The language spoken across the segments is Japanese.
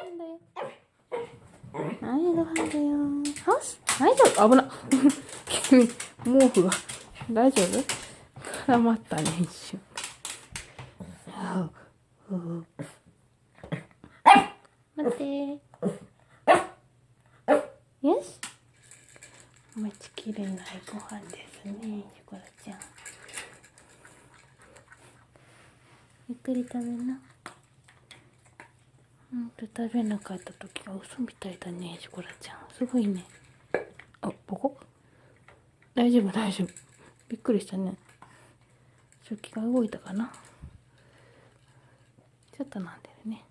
飯だよ。はい、ご飯だよ。はし、大丈夫？危な。君、毛布が。大丈夫？絡まったね、一瞬。待って。よし。待ちきれないご飯ですね、ショコラちゃん。ゆっくり食べな。食べなかった時が嘘みたいだね、ショコラちゃん。すごいね。あ、ここ？大丈夫、大丈夫。びっくりしたね。食器が動いたかな。ちょっとなんでるね。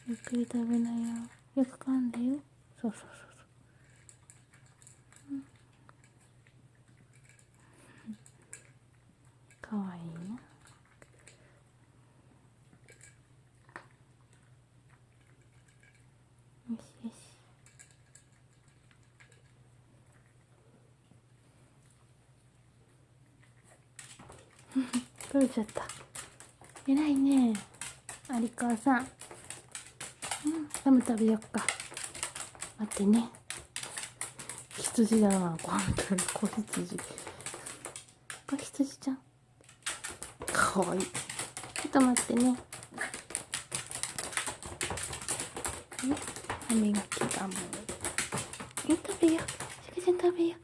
ゆっくり食べなよ。よく噛んでよ。そうそうそうそう。かわいいな。よしよし。取れちゃった。偉いね。有川さん。ラム食べよっか。待ってね。羊だな、本当に子羊。子羊ちゃん。かわいい。ちょっと待ってね。歯磨きがもう。食べよ。シャカちゃん食べよ。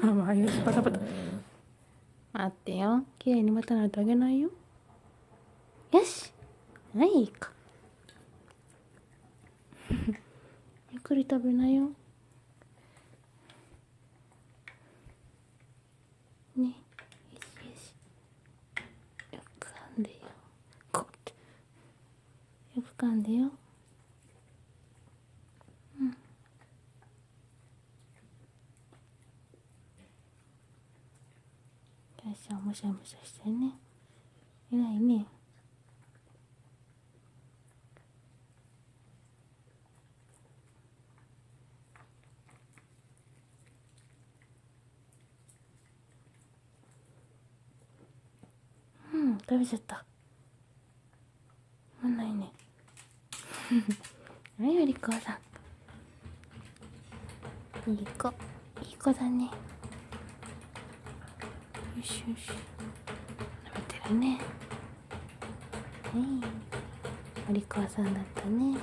甘いよ、パタパタ。待ってよ。きれいに待たないとあげないよ。よし。はい、いいか。ゆっくり食べなよ。ね。よしよし。よく噛んでよ。こうって。よく噛んでよ。よし、むしゃむしゃしてね。偉いね。食べちゃった。ないね。はい、有川さん。いい子。いい子だね。よしよし。食べてるね。はい。有川さんだったね。